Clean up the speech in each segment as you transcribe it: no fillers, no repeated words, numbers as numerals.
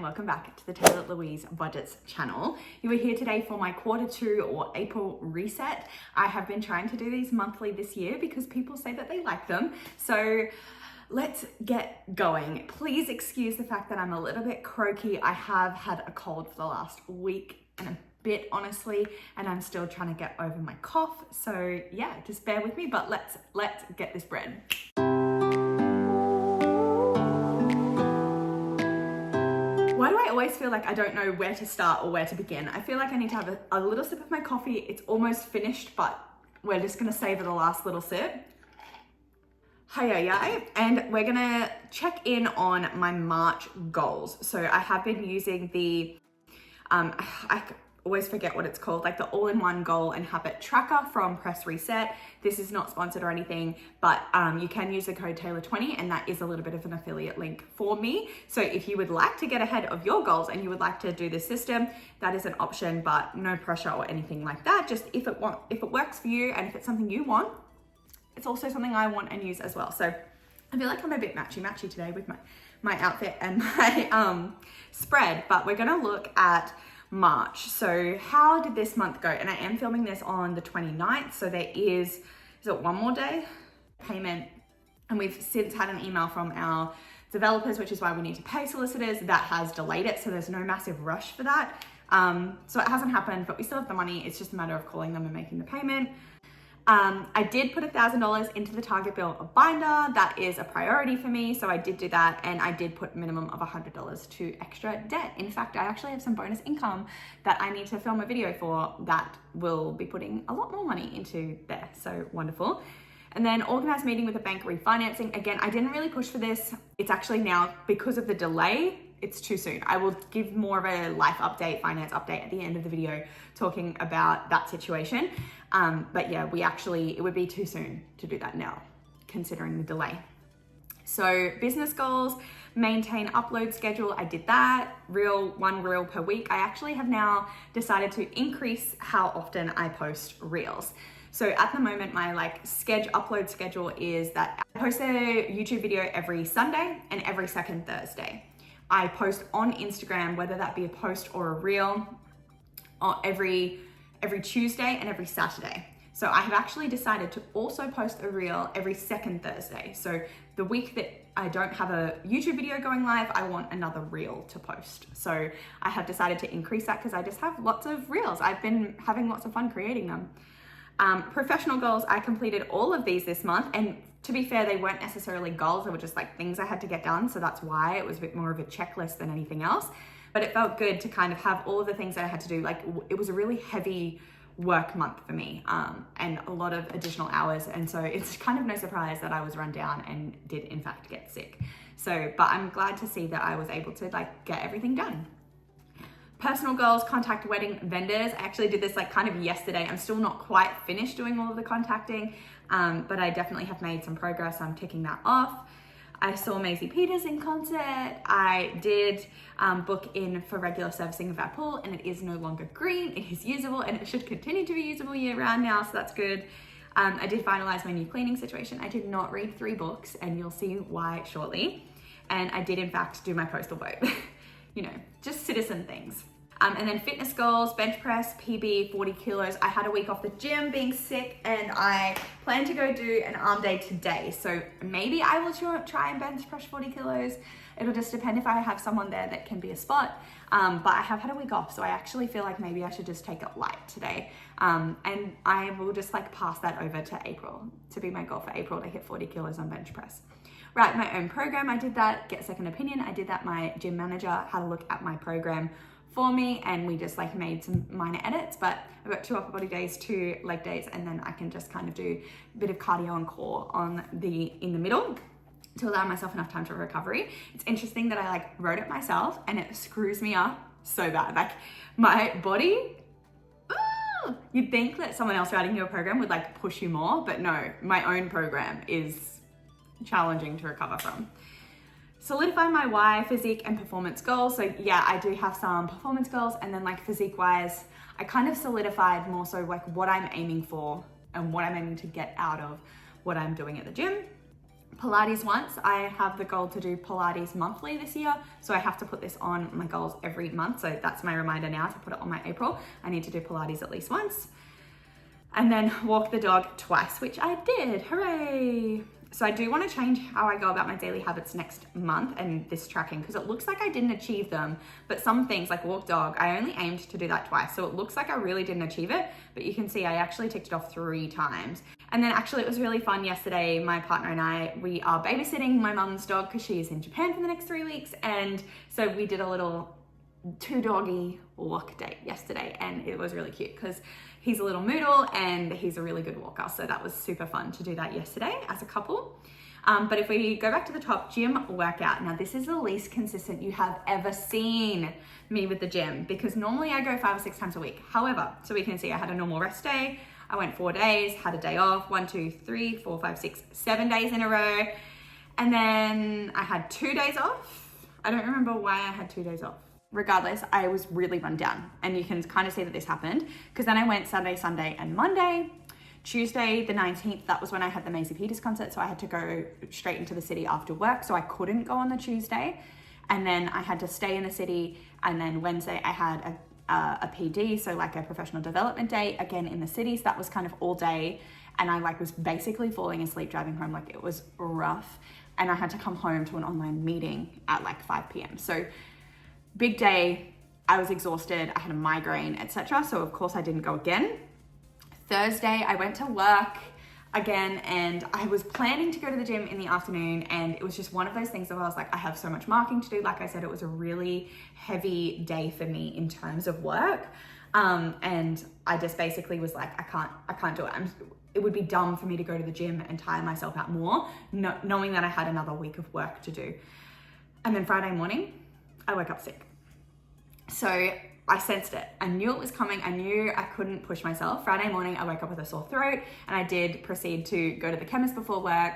and welcome back to the Taylah Louise Budgets channel. You are here today for my Q2 or April reset. I have been trying to do these monthly this year because people say that they like them. So let's get going. Please excuse the fact that I'm a little bit croaky. I have had a cold for the last week and a bit, honestly, and I'm still trying to get over my cough. So yeah, just bear with me, but let's get this bread. Why do I always feel like I don't know where to start or where to begin? I feel like I need to have a little sip of my coffee. It's almost finished, but we're just gonna savor the last little sip. Hi, and we're gonna check in on my March goals. So I have been using the, I always forget what it's called, like the all-in-one goal and habit tracker from Press Reset. This is not sponsored or anything, but you can use the code Taylah20 and that is a little bit of an affiliate link for me. So if you would like to get ahead of your goals and you would like to do this system, that is an option, but no pressure or anything like that. Just if it works for you and if it's something you want, it's also something I want and use as well. So I feel like I'm a bit matchy today with my outfit and my spread, but we're gonna look at March. So how did this month go? And I am filming this on the 29th. So there is it one more day? Payment. And we've since had an email from our developers, which is why we need to pay solicitors. That has delayed it. So there's no massive rush for that. So it hasn't happened, but we still have the money. It's just a matter of calling them and making the payment. I did put $1,000 into the Target bill binder. That is a priority for me. So I did do that. And I did put minimum of $100 to extra debt. In fact, I actually have some bonus income that I need to film a video for that will be putting a lot more money into there. So wonderful. And then organized meeting with the bank refinancing. Again, I didn't really push for this. It's actually now, because of the delay, it's too soon. I will give more of a life update, finance update at the end of the video talking about that situation. But yeah, it would be too soon to do that now, considering the delay. So business goals, maintain upload schedule. I did that, one reel per week. I actually have now decided to increase how often I post reels. So at the moment, my upload schedule is that I post a YouTube video every Sunday and every second Thursday. I post on Instagram, whether that be a post or a reel, or every Tuesday and every Saturday. So I have actually decided to also post a reel every second Thursday. So the week that I don't have a YouTube video going live, I want another reel to post. So I have decided to increase that because I just have lots of reels. I've been having lots of fun creating them. Professional goals, I completed all of these this month, and to be fair, they weren't necessarily goals, they were just like things I had to get done, so that's why it was a bit more of a checklist than anything else. But it felt good to kind of have all of the things that I had to do. Like, it was a really heavy work month for me, and a lot of additional hours, and so it's kind of no surprise that I was run down and did in fact get sick. So, but I'm glad to see that I was able to get everything done. Personal goals, contact wedding vendors. I actually did this kind of yesterday. I'm still not quite finished doing all of the contacting, but I definitely have made some progress. I'm ticking that off. I saw Maisie Peters in concert. I did book in for regular servicing of our pool, and it is no longer green. It is usable, and it should continue to be usable year round now, so that's good. I did finalize my new cleaning situation. I did not read 3 books, and you'll see why shortly. And I did in fact do my postal vote. Just citizen things. And then fitness goals, bench press, PB, 40 kilos. I had a week off the gym being sick, and I plan to go do an arm day today. So maybe I will try and bench press 40 kilos. It'll just depend if I have someone there that can be a spot. But I have had a week off, so I actually feel like maybe I should just take it light today. And I will just pass that over to April, to be my goal for April, to hit 40 kilos on bench press. Write my own program, I did that. Get a second opinion, I did that. My gym manager had a look at my program for me, and we just made some minor edits, but I've got 2 upper body days, 2 leg days, and then I can just kind of do a bit of cardio and core in the middle to allow myself enough time for recovery. It's interesting that I wrote it myself, and it screws me up so bad. My body, you'd think that someone else writing your program would push you more, but no, my own program is challenging to recover from. Solidify my why, physique and performance goals. So yeah, I do have some performance goals, and then physique wise, I kind of solidified more so what I'm aiming for and what I'm aiming to get out of what I'm doing at the gym. Pilates once. I have the goal to do Pilates monthly this year, so I have to put this on my goals every month. So that's my reminder now to put it on my April. I need to do Pilates at least once. And then walk the dog twice, which I did, hooray. So I do want to change how I go about my daily habits next month and this tracking, because it looks like I didn't achieve them, but some things like walk dog, I only aimed to do that twice. So it looks like I really didn't achieve it, but you can see I actually ticked it off 3 times. And then actually it was really fun yesterday. My partner and I, we are babysitting my mum's dog because she is in Japan for the next 3 weeks. And so we did a little 2-doggy walk date yesterday, and it was really cute because he's a little moodle and he's a really good walker. So that was super fun to do that yesterday as a couple. But if we go back to the top, gym workout. Now this is the least consistent you have ever seen me with the gym, because normally I go 5 or 6 times a week. However, so we can see I had a normal rest day. I went 4 days, had a day off, 1, 2, 3, 4, 5, 6, 7 days in a row. And then I had 2 days off. I don't remember why I had 2 days off. Regardless, I was really run down, and you can kind of see that this happened because then I went Saturday, Sunday, and Monday. Tuesday, the 19th, that was when I had the Maisie Peters concert, so I had to go straight into the city after work, so I couldn't go on the Tuesday, and then I had to stay in the city, and then Wednesday I had a PD, so like a professional development day, again in the city, so that was kind of all day, and I like was basically falling asleep driving home, like it was rough, and I had to come home to an online meeting at like 5 p.m. So big day, I was exhausted, I had a migraine, etc. So of course I didn't go again. Thursday, I went to work again, and I was planning to go to the gym in the afternoon, and it was just one of those things that I was like, I have so much marking to do. Like I said, it was a really heavy day for me in terms of work. And I just basically was like, I can't do it. It would be dumb for me to go to the gym and tire myself out more, knowing that I had another week of work to do. And then Friday morning, I woke up sick. So I sensed it. I knew it was coming. I knew I couldn't push myself. Friday morning, I woke up with a sore throat, and I did proceed to go to the chemist before work.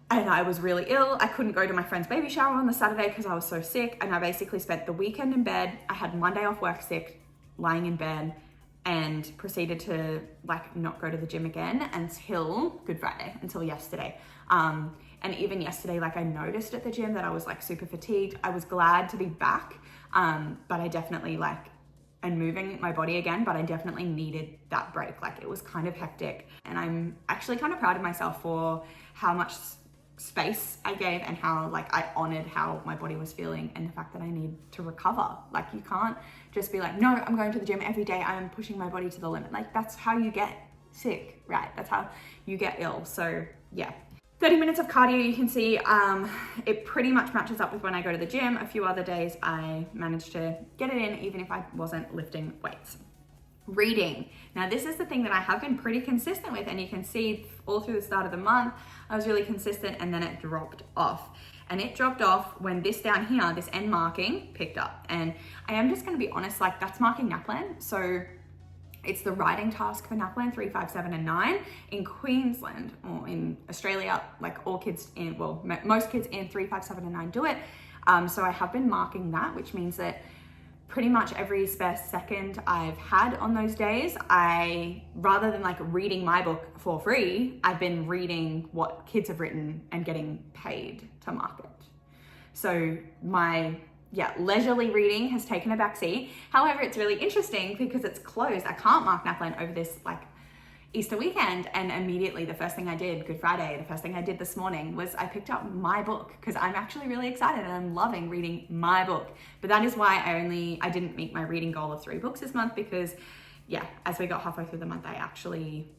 And I was really ill. I couldn't go to my friend's baby shower on the Saturday because I was so sick. And I basically spent the weekend in bed. I had Monday off work sick, lying in bed, and proceeded to like not go to the gym again until Good Friday, until yesterday. And even yesterday, like I noticed at the gym that I was like super fatigued. I was glad to be back, but I definitely and moving my body again, but I definitely needed that break. Like it was kind of hectic, and I'm actually kind of proud of myself for how much space I gave and how like I honored how my body was feeling and the fact that I need to recover. Like you can't just be like, no, I'm going to the gym every day, I'm pushing my body to the limit. Like that's how you get sick, right? That's how you get ill. So yeah. 30 minutes of cardio, you can see it pretty much matches up with when I go to the gym. A few other days I managed to get it in even if I wasn't lifting weights. Reading. Now this is the thing that I have been pretty consistent with, and you can see all through the start of the month, I was really consistent, and then it dropped off. And it dropped off when this down here, this end marking picked up. And I am just gonna be honest, like that's marking NAPLAN. So it's the writing task for NAPLAN 3, 5, 7, and 9 in Queensland or in Australia. Like all kids in, well, most kids in 3, 5, 7, and 9 do it. So I have been marking that, which means that pretty much every spare second I've had on those days, rather than like reading my book for free, I've been reading what kids have written and getting paid to mark it. So my leisurely reading has taken a backseat. However, it's really interesting because it's closed. I can't mark NAPLAN over this like Easter weekend, and immediately the first thing I did, Good Friday, the first thing I did this morning was I picked up my book because I'm actually really excited and I'm loving reading my book. But that is why I didn't meet my reading goal of 3 books this month, because as we got halfway through the month, I actually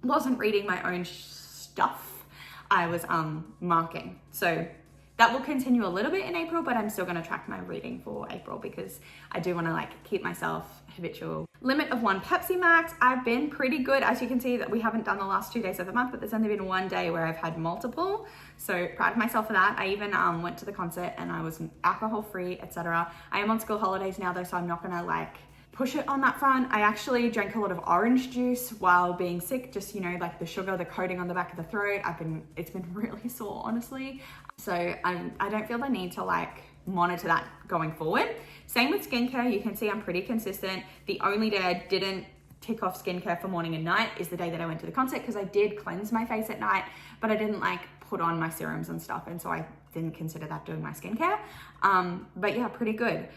wasn't reading my own stuff. I was marking. So that will continue a little bit in April, but I'm still going to track my reading for April because I do want to like keep myself habitual. Limit of 1 Pepsi Max. I've been pretty good. As you can see that we haven't done the last 2 days of the month, but there's only been 1 day where I've had multiple. So proud of myself for that. I even went to the concert and I was alcohol free, etc. I am on school holidays now though, so I'm not going to like push it on that front. I actually drank a lot of orange juice while being sick, just, you know, like the sugar, the coating on the back of the throat. It's been really sore, honestly. So I don't feel the need to like monitor that going forward. Same with skincare. You can see I'm pretty consistent. The only day I didn't tick off skincare for morning and night is the day that I went to the concert, because I did cleanse my face at night, but I didn't like put on my serums and stuff, and so I didn't consider that doing my skincare. But yeah, pretty good.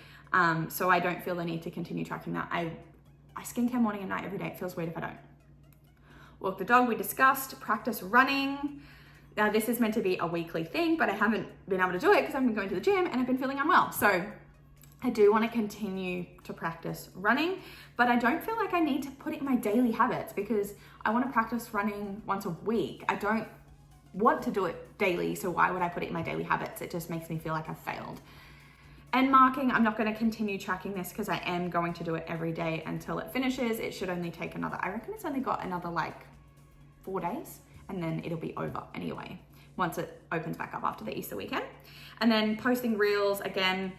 So I don't feel the need to continue tracking that. I skincare morning and night every day. It feels weird if I don't. Walk the dog, we discussed. Practice running. Now this is meant to be a weekly thing, but I haven't been able to do it because I've been going to the gym and I've been feeling unwell. So I do want to continue to practice running, but I don't feel like I need to put it in my daily habits because I want to practice running once a week. I don't want to do it daily, so why would I put it in my daily habits? It just makes me feel like I've failed. And marking, I'm not going to continue tracking this because I am going to do it every day until it finishes. It should only take another, I reckon it's only got another like 4 days, and then it'll be over anyway once it opens back up after the Easter weekend. And then posting reels, again,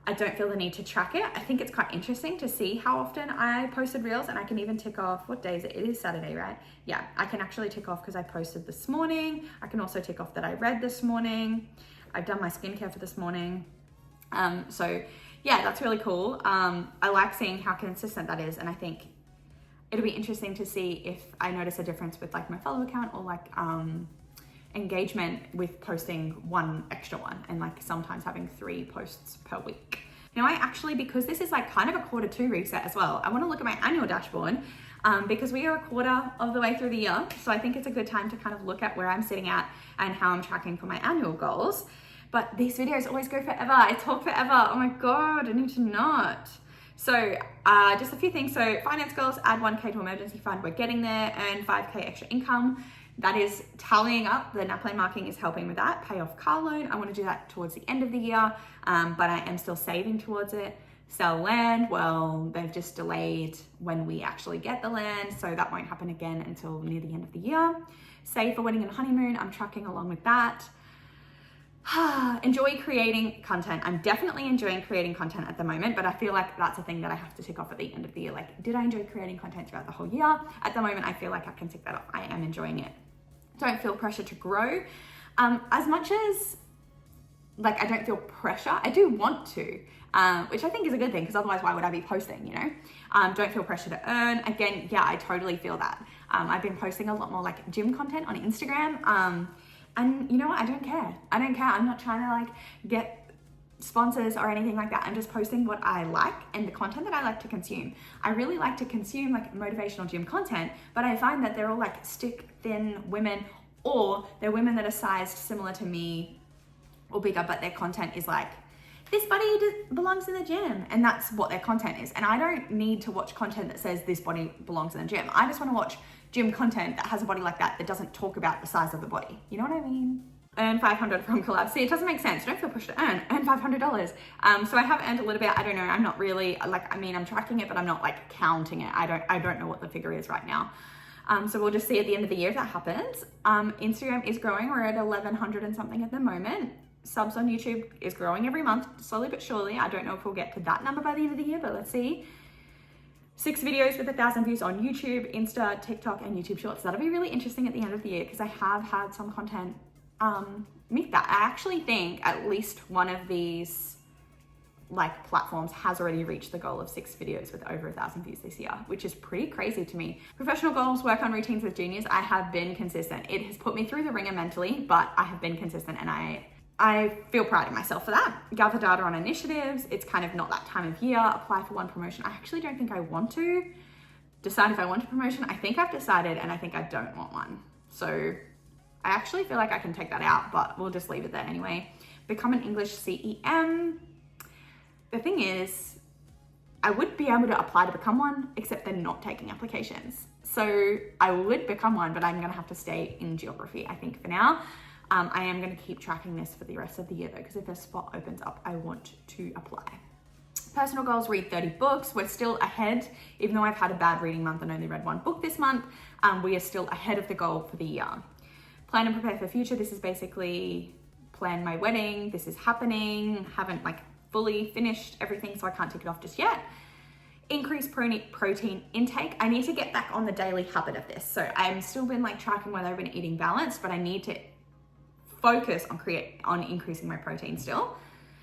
I don't feel the need to track it. I think it's quite interesting to see how often I posted reels, and I can even tick off what day is it? It is Saturday, right? Yeah, I can actually tick off because I posted this morning. I can also tick off that I read this morning. I've done my skincare for this morning. So yeah, that's really cool. I like seeing how consistent that is, and I think it'll be interesting to see if I notice a difference with like my follow account or like engagement with posting one extra one, and like sometimes having 3 posts per week. Now I actually, because this is like kind of a Q2 reset as well, I want to look at my annual dashboard because we are a quarter of the way through the year. So I think it's a good time to kind of look at where I'm sitting at and how I'm tracking for my annual goals. But these videos always go forever. I talk forever. Oh my God, I need to not. So just a few things. So finance goals, add 1K to emergency fund. We're getting there. Earn 5K extra income. That is tallying up. The NAPLAN marking is helping with that. Pay off car loan. I want to do that towards the end of the year, but I am still saving towards it. Sell land. Well, they've just delayed when we actually get the land, so that won't happen again until near the end of the year. Save for wedding and honeymoon. I'm tracking along with that. Enjoy creating content. I'm definitely enjoying creating content at the moment, but I feel like that's a thing that I have to tick off at the end of the year. Like, did I enjoy creating content throughout the whole year? At the moment, I feel like I can tick that off. I am enjoying it. Don't feel pressure to grow. As much as like I don't feel pressure, I do want to, which I think is a good thing, because otherwise why would I be posting, you know? Don't feel pressure to earn. Again, yeah, I totally feel that. I've been posting a lot more like gym content on Instagram. And you know what? I don't care. I don't care. I'm not trying to like get sponsors or anything like that. I'm just posting what I like and the content that I like to consume. I really like to consume like motivational gym content, but I find that they're all like stick thin women, or they're women that are sized similar to me or bigger, but their content is like, this body belongs in the gym, and that's what their content is. And I don't need to watch content that says this body belongs in the gym. I just want to watch gym content that has a body like that doesn't talk about the size of the body. You know what I mean? Earn $500 from collabs. See, it doesn't make sense. Don't feel pushed to earn $500. So I have earned a little bit. I don't know. I'm not really like, I mean, I'm tracking it, but I'm not like counting it. I don't know what the figure is right now. So we'll just see at the end of the year if that happens. Instagram is growing. We're at 1,100 and something at the moment. Subs on YouTube is growing every month, slowly but surely. I don't know if we'll get to that number by the end of the year, but let's see. 6 videos with 1,000 views on YouTube, Insta, TikTok, and YouTube Shorts. That'll be really interesting at the end of the year, because I have had some content meet that. I actually think at least one of these like platforms has already reached the goal of 6 videos with over 1,000 views this year, which is pretty crazy to me. Professional goals, work on routines with juniors. I have been consistent. It has put me through the ringer mentally, but I have been consistent, and I feel proud of myself for that. Gather data on initiatives. It's kind of not that time of year. Apply for one promotion. I actually don't think I want to. Decide if I want a promotion. I think I've decided, and I think I don't want one. So I actually feel like I can take that out, but we'll just leave it there anyway. Become an English CEM. The thing is, I would be able to apply to become one, except they're not taking applications. So I would become one, but I'm gonna have to stay in geography, I think, for now. I am going to keep tracking this for the rest of the year though, because if a spot opens up, I want to apply. Personal goals, read 30 books. We're still ahead, even though I've had a bad reading month and only read 1 book this month. We are still ahead of the goal for the year. Plan and prepare for future. This is basically plan my wedding. This is happening. Haven't like fully finished everything, so I can't tick it off just yet. Increase protein intake. I need to get back on the daily habit of this. So I'm still been like tracking whether I've been eating balanced, but I need to focus on increasing my protein still.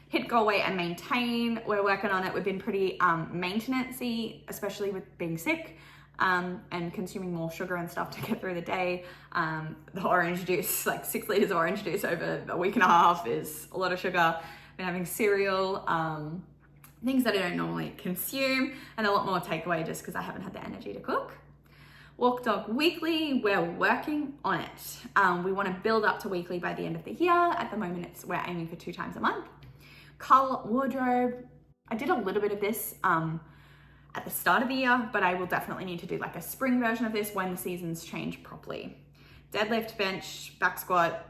Hit goal weight and maintain. We're working on it. We've been pretty maintenance-y, especially with being sick. and consuming more sugar and stuff to get through the day. The orange juice, like 6 liters of orange juice over a week and a half is a lot of sugar. Been having cereal, things that I don't normally consume, and a lot more takeaway just because I haven't had the energy to cook. Walk dog weekly, we're working on it. We want to build up to weekly by the end of the year. At the moment, we're aiming for 2 times a month. Cull wardrobe, I did a little bit of this at the start of the year, but I will definitely need to do like a spring version of this when the seasons change properly. Deadlift, bench, back squat.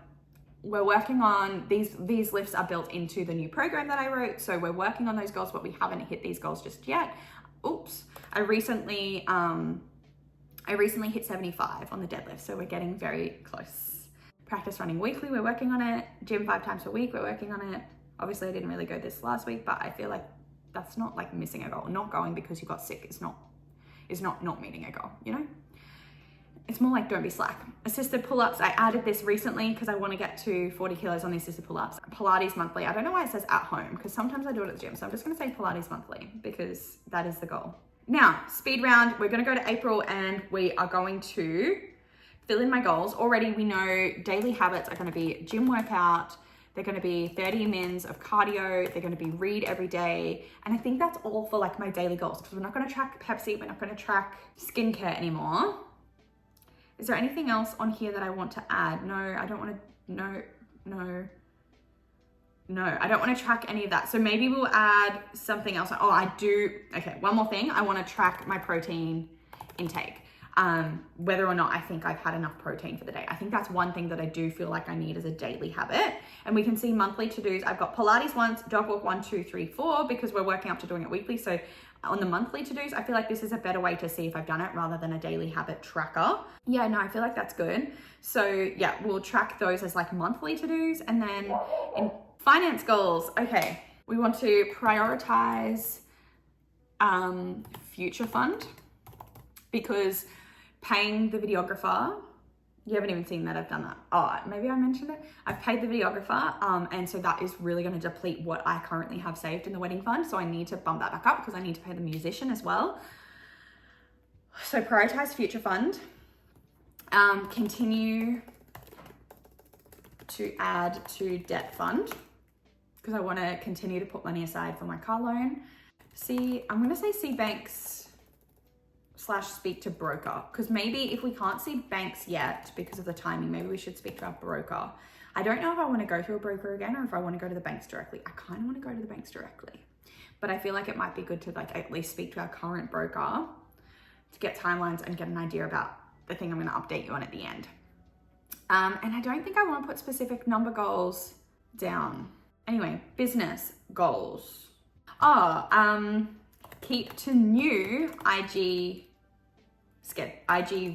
We're working on these lifts are built into the new program that I wrote. So we're working on those goals, but we haven't hit these goals just yet. Oops. I recently hit 75 on the deadlift. So we're getting very close. Practice running weekly. We're working on it. Gym 5 times a week. We're working on it. Obviously I didn't really go this last week, but I feel like that's not like missing a goal. Not going because you got sick is not meeting a goal, you know? It's more like don't be slack. Assisted pull-ups, I added this recently because I want to get to 40 kilos on the assisted pull-ups. Pilates monthly, I don't know why it says at home because sometimes I do it at the gym. So I'm just going to say Pilates monthly because that is the goal. Now, speed round, we're going to go to April and we are going to fill in my goals. Already we know daily habits are going to be gym workout. They're going to be 30 mins of cardio. They're going to be read every day. And I think that's all for like my daily goals because we're not going to track Pepsi. We're not going to track skincare anymore. Is there anything else on here that I want to add? No, I don't want to, no, I don't want to track any of that. So maybe we'll add something else. Oh, I do. Okay, one more thing. I want to track my protein intake. Whether or not I think I've had enough protein for the day. I think that's one thing that I do feel like I need as a daily habit. And we can see monthly to-dos. I've got Pilates once, dog walk 1, 2, 3, 4, because we're working up to doing it weekly. So on the monthly to-dos, I feel like this is a better way to see if I've done it rather than a daily habit tracker. Yeah, no, I feel like that's good. So yeah, we'll track those as like monthly to-dos. And then in finance goals, okay, we want to prioritize future fund because paying the videographer, you haven't even seen that I've done that. Oh, maybe I mentioned it. I've paid the videographer, and so that is really going to deplete what I currently have saved in the wedding fund. So I need to bump that back up because I need to pay the musician as well. So prioritize future fund. Continue to add to debt fund because I want to continue to put money aside for my car loan. I'm going to say see banks / speak to broker because maybe if we can't see banks yet because of the timing, maybe we should speak to our broker. I don't know if I want to go through a broker again or if I want to go to the banks directly. I kind of want to go to the banks directly, but I feel like it might be good to like at least speak to our current broker to get timelines and get an idea about the thing I'm going to update you on at the end. And I don't think I want to put specific number goals down. Anyway, business goals. Keep to new IG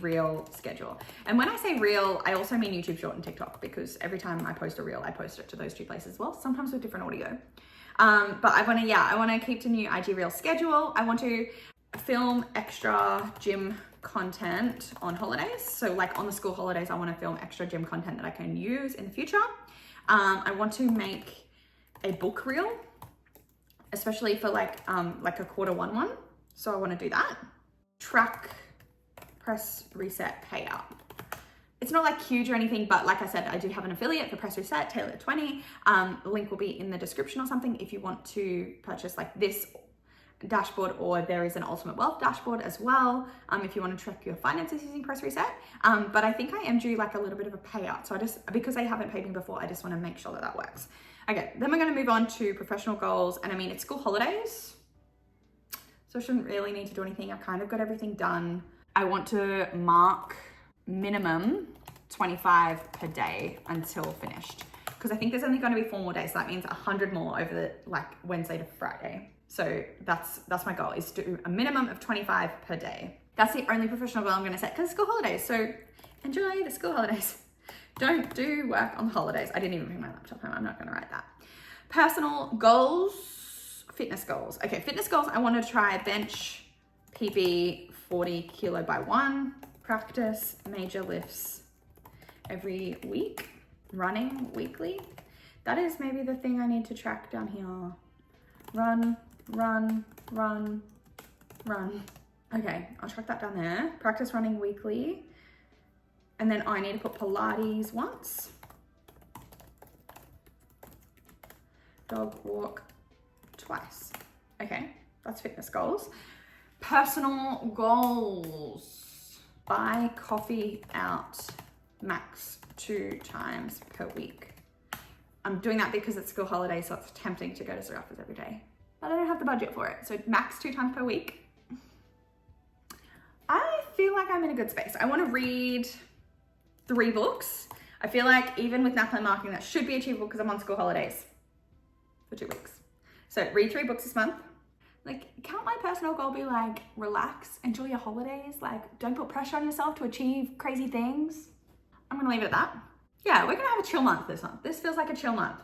reel schedule. And when I say reel, I also mean YouTube short and TikTok because every time I post a reel, I post it to those 2 places as well, sometimes with different audio. But I want to keep to new IG reel schedule. I want to film extra gym content on holidays. So like on the school holidays, I want to film extra gym content that I can use in the future. I want to make a book reel, especially for like a Q1 one. So I want to do that. Track Press Reset payout. It's not like huge or anything, but like I said, I do have an affiliate for Press Reset, Taylah 20. The link will be in the description or something if you want to purchase like this dashboard, or there is an Ultimate Wealth dashboard as well if you want to track your finances using Press Reset. But I think I am due like a little bit of a payout. So because they haven't paid me before, I just want to make sure that that works. Okay, then we're going to move on to professional goals. And I mean, it's school holidays, so I shouldn't really need to do anything. I kind of got everything done. I want to mark minimum 25 per day until finished because I think there's only going to be 4 more days. So that means 100 more over the like Wednesday to Friday. So that's my goal, is to do a minimum of 25 per day. That's the only professional goal I'm going to set because it's school holidays. So enjoy the school holidays. Don't do work on the holidays. I didn't even bring my laptop home. I'm not going to write that. Personal goals, fitness goals. Okay, fitness goals. I want to try bench PB 40 kilo by 1, practice major lifts every week, running weekly. That is maybe the thing I need to track down here. Run, run, run, run. Okay, I'll track that down there. Practice running weekly. And then I need to put Pilates once. Dog walk twice. Okay, that's fitness goals. Personal goals. Buy coffee out max 2 times per week. I'm doing that because it's school holiday, so it's tempting to go to Zarathos every day. But I don't have the budget for it. So max 2 times per week. I feel like I'm in a good space. I want to read 3 books. I feel like even with NAPLAN marking, that should be achievable because I'm on school holidays for 2 weeks. So read 3 books this month. Like, can't my personal goal be like, relax, enjoy your holidays? Like, don't put pressure on yourself to achieve crazy things. I'm gonna leave it at that. Yeah, we're gonna have a chill month this month. This feels like a chill month.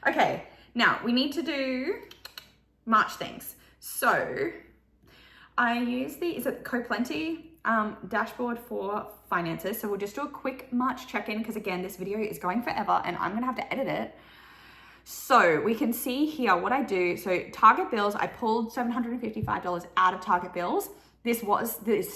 Okay, now we need to do March things. So I use the, is it CoPlenty dashboard for finances. So we'll just do a quick March check-in because again, this video is going forever and I'm gonna have to edit it. So we can see here what I do. So Target bills, I pulled $755 out of Target bills. This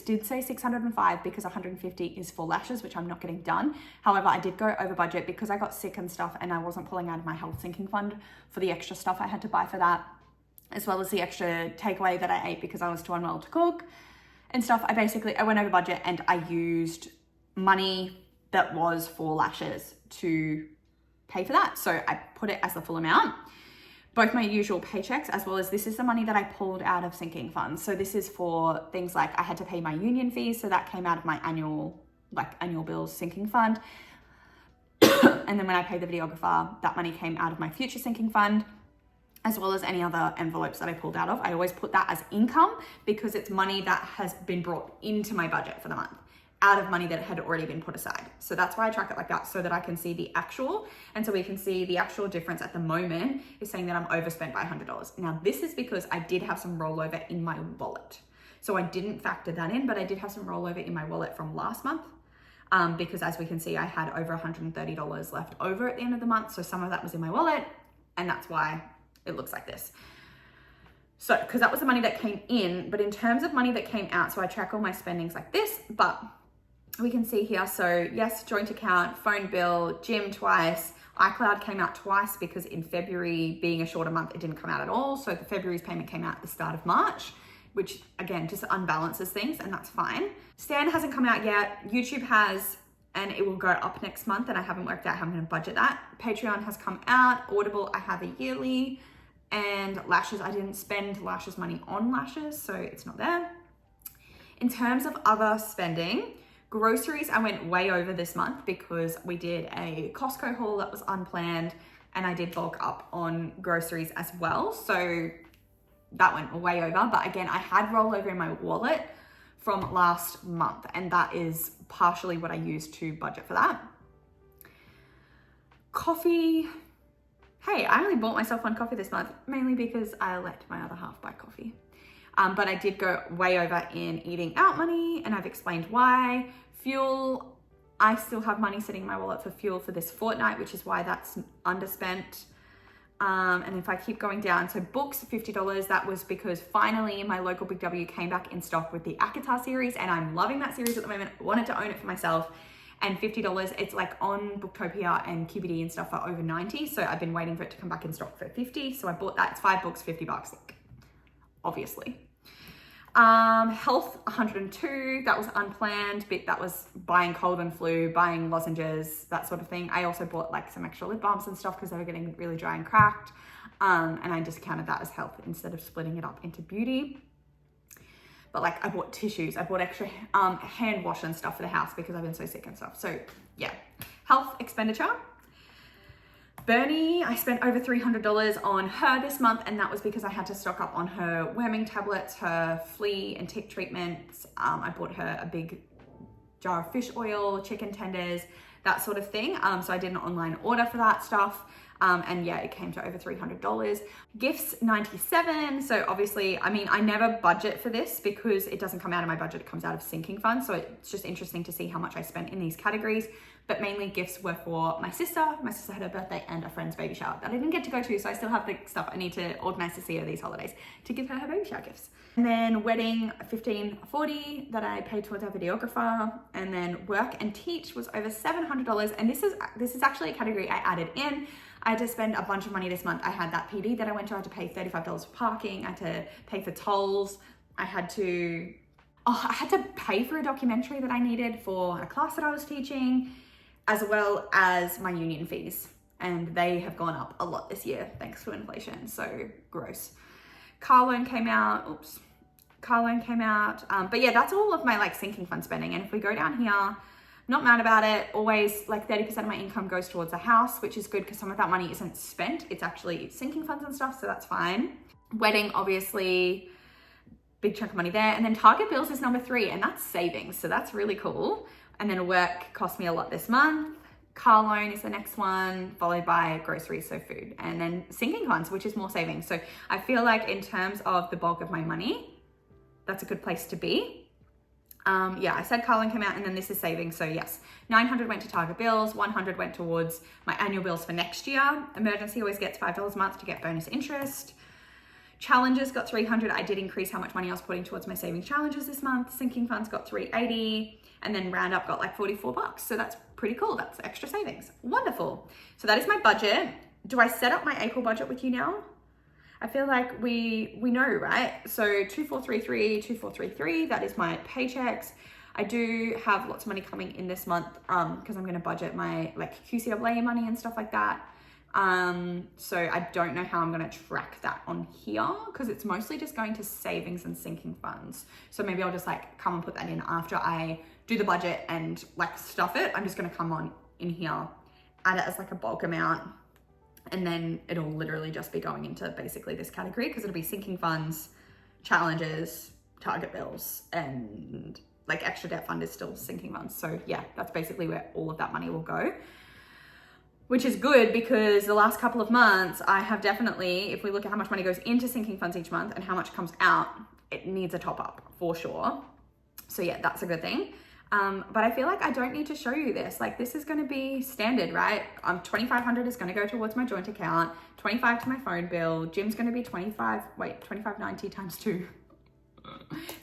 did say 605 because 150 is for lashes, which I'm not getting done. However, I did go over budget because I got sick and stuff and I wasn't pulling out of my health sinking fund for the extra stuff I had to buy for that, as well as the extra takeaway that I ate because I was too unwell to cook and stuff. I went over budget and I used money that was for lashes to pay for that. So I put it as the full amount, both my usual paychecks, as well as this is the money that I pulled out of sinking funds. So this is for things like I had to pay my union fees. So that came out of my annual bills sinking fund. And then when I paid the videographer, that money came out of my future sinking fund, as well as any other envelopes that I pulled out of. I always put that as income because it's money that has been brought into my budget for the month, out of money that had already been put aside. So that's why I track it like that, so that I can see the actual. And so we can see the actual difference at the moment is saying that I'm overspent by $100. Now this is because I did have some rollover in my wallet. So I didn't factor that in, but I did have some rollover in my wallet from last month. Because as we can see, I had over $130 left over at the end of the month. So some of that was in my wallet and that's why it looks like this. So, because that was the money that came in, but in terms of money that came out, so I track all my spendings like this, but we can see here, so yes, joint account, phone bill, gym twice, iCloud came out twice because in February, being a shorter month, it didn't come out at all. So the February's payment came out at the start of March, which again, just unbalances things and that's fine. Stan hasn't come out yet. YouTube has, and it will go up next month and I haven't worked out how I'm gonna budget that. Patreon has come out. Audible, I have a yearly, and lashes, I didn't spend lashes money on lashes, so it's not there. In terms of other spending, groceries, I went way over this month because we did a Costco haul that was unplanned and I did bulk up on groceries as well. So that went way over. But again, I had rollover in my wallet from last month and that is partially what I used to budget for that. Coffee. Hey, I only bought myself 1 coffee this month, mainly because I let my other half buy coffee. But I did go way over in eating out money and I've explained why. Fuel, I still have money sitting in my wallet for fuel for this fortnight, which is why that's underspent. And if I keep going down, so books, $50, that was because finally my local Big W came back in stock with the Akatar series and I'm loving that series at the moment. I wanted to own it for myself. And $50, it's like on Booktopia and QBD and stuff for over 90. So I've been waiting for it to come back in stock for 50. So I bought that, it's 5 books, $50, like, obviously. Health, 102, that was unplanned, but that was buying cold and flu, buying lozenges, that sort of thing. I also bought like some extra lip balms and stuff because they were getting really dry and cracked. And I just counted that as health instead of splitting it up into beauty. But like I bought tissues, I bought extra hand wash and stuff for the house because I've been so sick and stuff. So yeah, health expenditure. Bernie, I spent over $300 on her this month and that was because I had to stock up on her worming tablets, her flea and tick treatments. I bought her a big jar of fish oil, chicken tenders, that sort of thing. So I did an online order for that stuff. And yeah, it came to over $300. Gifts, $97. So obviously, I mean, I never budget for this because it doesn't come out of my budget, it comes out of sinking funds. So it's just interesting to see how much I spent in these categories. but mainly gifts were for my sister. My sister had her birthday and a friend's baby shower that I didn't get to go to, so I still have the stuff I need to organize to see her these holidays to give her baby shower gifts. And then wedding, $1,540 that I paid towards our videographer, and then work and teach was over $700. And this is actually a category I added in. I had to spend a bunch of money this month. I had that PD that I went to, I had to pay $35 for parking, I had to pay for tolls, I had to pay for a documentary that I needed for a class that I was teaching, as well as my union fees. And they have gone up a lot this year, thanks to inflation, so gross. Car loan came out, but yeah, that's all of my like sinking fund spending. And if we go down here, not mad about it. Always like 30% of my income goes towards the house, which is good because some of that money isn't spent. It's actually sinking funds and stuff, so that's fine. Wedding, obviously, big chunk of money there. And then Target bills is number 3, and that's savings, so that's really cool. And then work cost me a lot this month. Car loan is the next one, followed by groceries, so food. And then sinking funds, which is more savings. So I feel like in terms of the bulk of my money, that's a good place to be. Yeah, I said car loan came out, and then this is savings. So yes, 900 went to Target bills, 100 went towards my annual bills for next year. Emergency always gets $5 a month to get bonus interest. Challenges got 300. I did increase how much money I was putting towards my savings challenges this month. Sinking funds got 380, and then Roundup got like $44. So that's pretty cool. That's extra savings. Wonderful. So that is my budget. Do I set up my April budget with you now? I feel like we know, right? So 2433, that is my paychecks. I do have lots of money coming in this month because I'm going to budget my like QCAA money and stuff like that. So I don't know how I'm going to track that on here because it's mostly just going to savings and sinking funds. So maybe I'll just like come and put that in after I do the budget and like stuff it. I'm just going to come on in here, add it as like a bulk amount. And then it'll literally just be going into basically this category because it'll be sinking funds, challenges, Target bills, and like extra debt fund is still sinking funds. So yeah, that's basically where all of that money will go, which is good because the last couple of months I have definitely, if we look at how much money goes into sinking funds each month and how much comes out, it needs a top up for sure. So yeah, that's a good thing. But I feel like I don't need to show you this. Like this is going to be standard, right? $2,500 is going to go towards my joint account, 25 to my phone bill. Gym's going to be 25.90 times 2,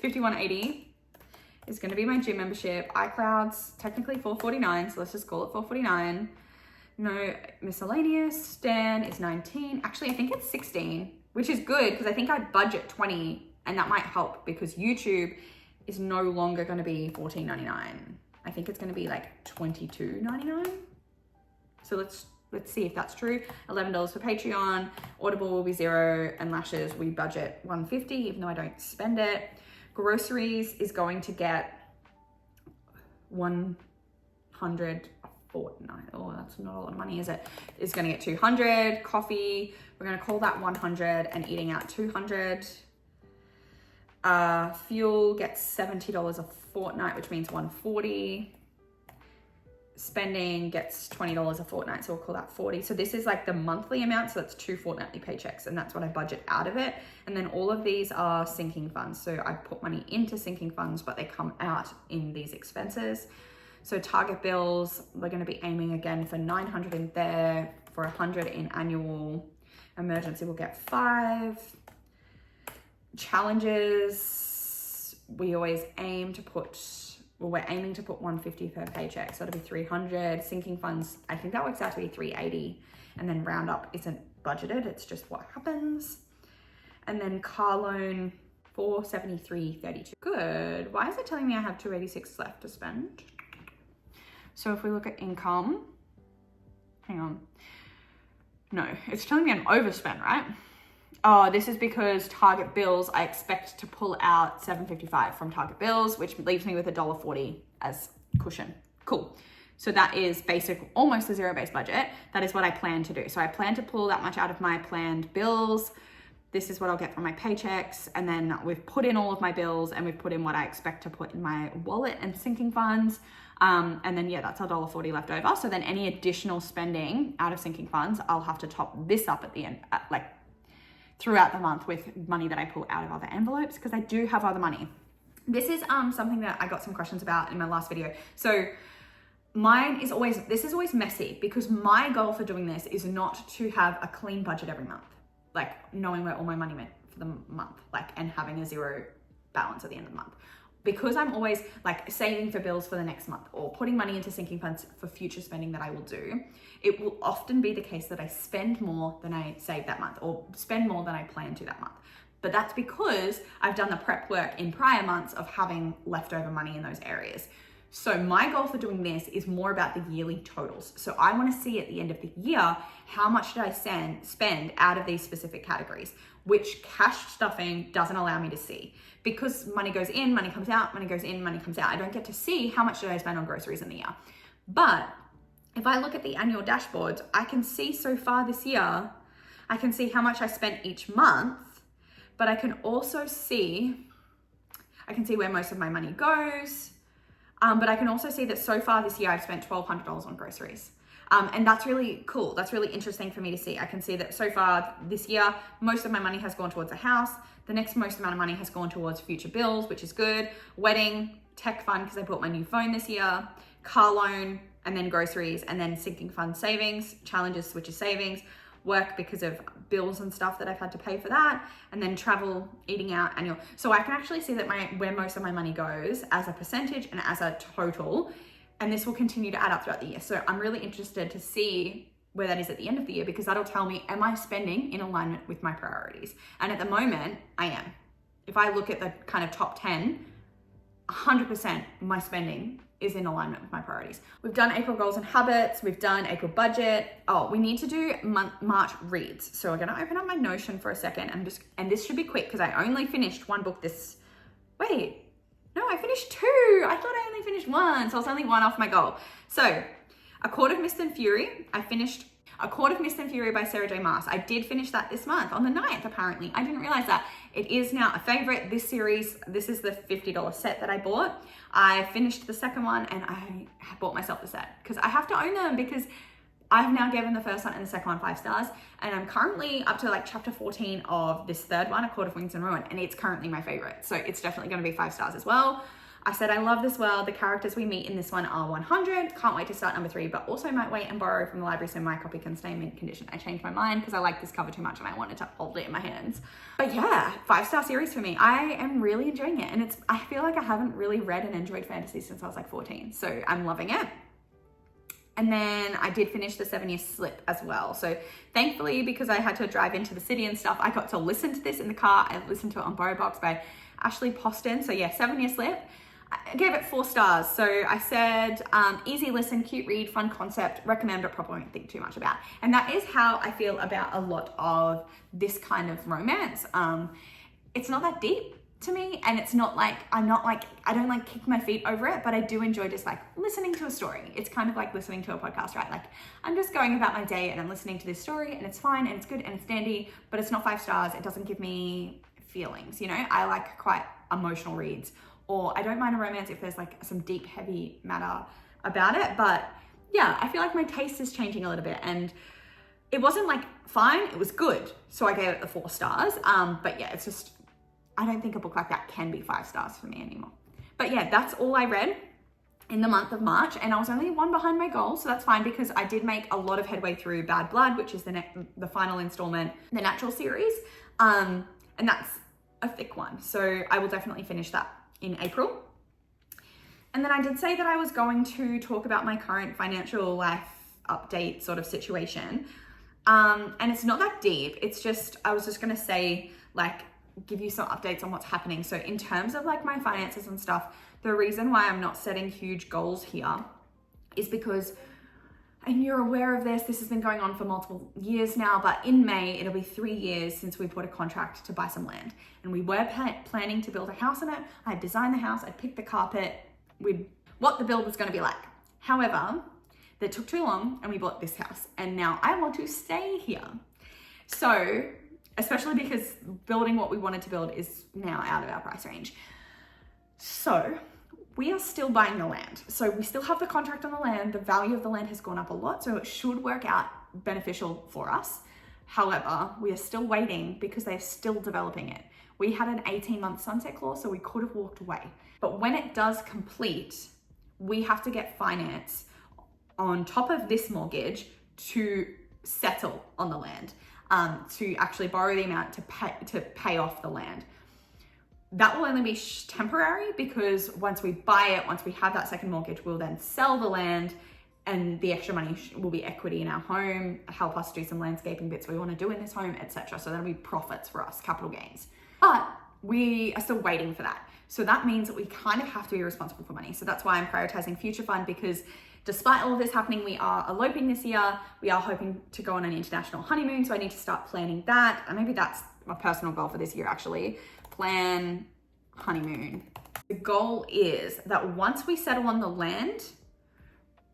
51.80 is going to be my gym membership. iCloud's technically $449, so let's just call it $449. No miscellaneous. Stan is 19. Actually, I think it's 16, which is good because I think I budget 20, and that might help because YouTube is no longer going to be $14.99. I think it's going to be like $22.99. So let's see if that's true. $11 for Patreon. Audible will be $0, and lashes we budget $150, even though I don't spend it. Groceries is going to get $100 a fortnight. Oh, that's not a lot of money, is it? It's going to get $200. Coffee, we're going to call that $100, and eating out $200. Fuel gets $70 a fortnight, which means $140. Spending gets $20 a fortnight, so we'll call that $40. So this is like the monthly amount, so that's 2 fortnightly paychecks, and that's what I budget out of it. And then all of these are sinking funds. So I put money into sinking funds, but they come out in these expenses. So Target bills, we're going to be aiming again for 900 in there, for 100 in annual. Emergency will get 5. Challenges, we always aim to put, well, we're aiming to put 150 per paycheck, so it'll be 300. Sinking funds, I think that works out to be 380. And then Roundup isn't budgeted, it's just what happens. And then car loan, 473.32. Good. Why is it telling me I have 286 left to spend? So if we look at income, hang on. No, it's telling me I'm overspent, right? Oh, this is because Target bills, I expect to pull out $7.55 from Target bills, which leaves me with $1.40 as cushion. Cool. So that is basic, almost a zero-based budget. That is what I plan to do. So I plan to pull that much out of my planned bills. This is what I'll get from my paychecks. And then we've put in all of my bills, and we've put in what I expect to put in my wallet and sinking funds. And then, yeah, that's $1.40 left over. So then any additional spending out of sinking funds, I'll have to top this up at the end, like throughout the month with money that I pull out of other envelopes, because I do have other money. This is something that I got some questions about in my last video. So this is always messy because my goal for doing this is not to have a clean budget every month, like knowing where all my money went for the month, like, and having a zero balance at the end of the month. Because I'm always like saving for bills for the next month or putting money into sinking funds for future spending that I will do, it will often be the case that I spend more than I save that month or spend more than I plan to that month. But that's because I've done the prep work in prior months of having leftover money in those areas. So my goal for doing this is more about the yearly totals. So I want to see at the end of the year, how much did I spend out of these specific categories, which cash stuffing doesn't allow me to see. Because money goes in, money comes out, money goes in, money comes out. I don't get to see how much did I spend on groceries in the year. But if I look at the annual dashboards, I can see so far this year, I can see how much I spent each month, but I can also see, where most of my money goes. But I can also see that so far this year, I've spent $1,200 on groceries. And that's really cool. That's really interesting for me to see. I can see that so far this year, most of my money has gone towards a house. The next most amount of money has gone towards future bills, which is good. Wedding, tech fund, because I bought my new phone this year, car loan, and then groceries, and then sinking fund savings, challenges, which is savings, work because of bills and stuff that I've had to pay for that, and then travel, eating out, annual. So I can actually see that where most of my money goes as a percentage and as a total, and this will continue to add up throughout the year. So I'm really interested to see where that is at the end of the year, because that'll tell me, am I spending in alignment with my priorities? And at the moment, I am. If I look at the kind of top 10, 100% my spending is in alignment with my priorities. We've done April goals and habits. We've done April budget. Oh, we need to do March reads. So we're gonna open up my Notion for a second and this should be quick because I only finished one book I finished two. I thought I only finished one, so I was only one off my goal. So A Court of Mist and Fury, I finished A Court of Mist and Fury by Sarah J. Maas. I did finish that this month on the 9th, apparently. I didn't realize that. It is now a favorite. This series, this is the $50 set that I bought. I finished the second one and I bought myself the set because I have to own them because I've now given the first one and the second one 5 stars. And I'm currently up to like chapter 14 of this third one, A Court of Wings and Ruin. And it's currently my favorite. So it's definitely going to be 5 stars as well. I said, I love this world. The characters we meet in this one are 100. Can't wait to start number 3, but also might wait and borrow from the library so my copy can stay in mint condition. I changed my mind because I like this cover too much and I wanted to hold it in my hands. But yeah, 5-star series for me. I am really enjoying it. And I feel like I haven't really read and enjoyed fantasy since I was like 14. So I'm loving it. And then I did finish the 7-Year Slip as well. So thankfully, because I had to drive into the city and stuff, I got to listen to this in the car. I listened to it on BorrowBox by Ashley Poston. So yeah, 7-Year Slip. I gave it 4 stars. So I said, easy listen, cute read, fun concept, recommend, but probably won't think too much about. And that is how I feel about a lot of this kind of romance. It's not that deep to me, and it's not like, I don't like kick my feet over it, but I do enjoy just like listening to a story. It's kind of like listening to a podcast, right? Like I'm just going about my day and I'm listening to this story and it's fine and it's good and it's dandy, but it's not 5 stars. It doesn't give me feelings, you know? I like quite emotional reads. Or I don't mind a romance if there's like some deep, heavy matter about it. But yeah, I feel like my taste is changing a little bit. And it wasn't like fine, it was good. So I gave it the 4 stars. But yeah, it's just, I don't think a book like that can be 5 stars for me anymore. But yeah, that's all I read in the month of March. And I was only 1 behind my goal. So that's fine because I did make a lot of headway through Bad Blood, which is the final installment, the Natural series. And that's a thick one. So I will definitely finish that in April. And then I did say that I was going to talk about my current financial life update sort of situation. And it's not that deep. It's just, I was just going to say, like, give you some updates on what's happening. So in terms of like my finances and stuff, the reason why I'm not setting huge goals here is because, and you're aware of this has been going on for multiple years now, but in May, it'll be 3 years since we put a contract to buy some land. And we were planning to build a house on it. I'd designed the house, I'd picked the carpet, what the build was gonna be like. However, that took too long and we bought this house. And now I want to stay here. So, especially because building what we wanted to build is now out of our price range. So, we are still buying the land. So we still have the contract on the land. The value of the land has gone up a lot. So it should work out beneficial for us. However, we are still waiting because they're still developing it. We had an 18-month sunset clause, so we could have walked away. But when it does complete, we have to get finance on top of this mortgage to settle on the land, to actually borrow the amount to pay off the land. That will only be temporary, because once we buy it, once we have that second mortgage, we'll then sell the land, and the extra money will be equity in our home, help us do some landscaping bits we want to do in this home, etc. So that'll be profits for us, capital gains. But we are still waiting for that. So that means that we kind of have to be responsible for money. So that's why I'm prioritizing Future Fund, because despite all of this happening, we are eloping this year. We are hoping to go on an international honeymoon. So I need to start planning that. And maybe that's my personal goal for this year, actually. Plan honeymoon. The goal is that once we settle on the land,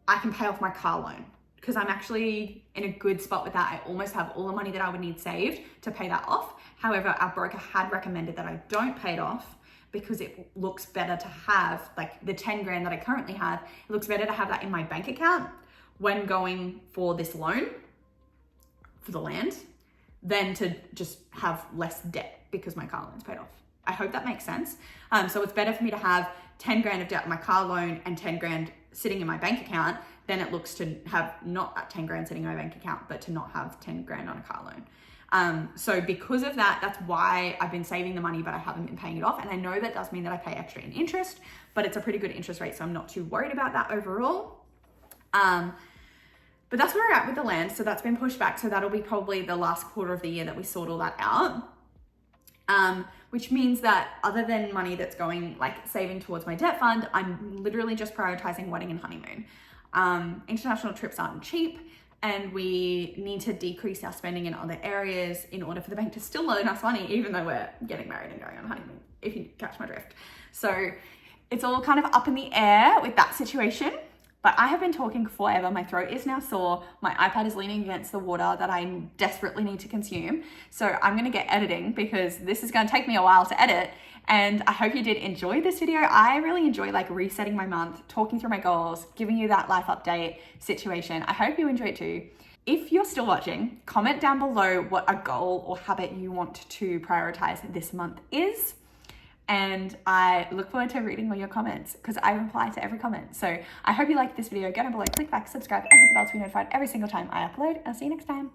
I can pay off my car loan, because I'm actually in a good spot with that. I almost have all the money that I would need saved to pay that off. However, our broker had recommended that I don't pay it off, because it looks better to have, like, the 10 grand that I currently have, it looks better to have that in my bank account when going for this loan for the land than to just have less debt because my car loan's paid off. I hope that makes sense. So it's better for me to have 10 grand of debt on my car loan and 10 grand sitting in my bank account than it looks to have not that 10 grand sitting in my bank account, but to not have 10 grand on a car loan. So because of that, that's why I've been saving the money, but I haven't been paying it off. And I know that does mean that I pay extra in interest, but it's a pretty good interest rate, so I'm not too worried about that overall. But that's where we're at with the land. So that's been pushed back. So that'll be probably the last quarter of the year that we sort all that out. Which means that other than money that's going, like, saving towards my debt fund, I'm literally just prioritizing wedding and honeymoon. International trips aren't cheap, and we need to decrease our spending in other areas in order for the bank to still loan us money, even though we're getting married and going on honeymoon, if you catch my drift. So it's all kind of up in the air with that situation. But I have been talking forever. My throat is now sore. My iPad is leaning against the water that I desperately need to consume. So I'm going to get editing, because this is going to take me a while to edit. And I hope you did enjoy this video. I really enjoy, like, resetting my month, talking through my goals, giving you that life update situation. I hope you enjoy it too. If you're still watching, comment down below what a goal or habit you want to prioritize this month is. And I look forward to reading all your comments, because I reply to every comment. So I hope you liked this video. Go down below, click like, subscribe, and hit the bell to be notified every single time I upload. I'll see you next time.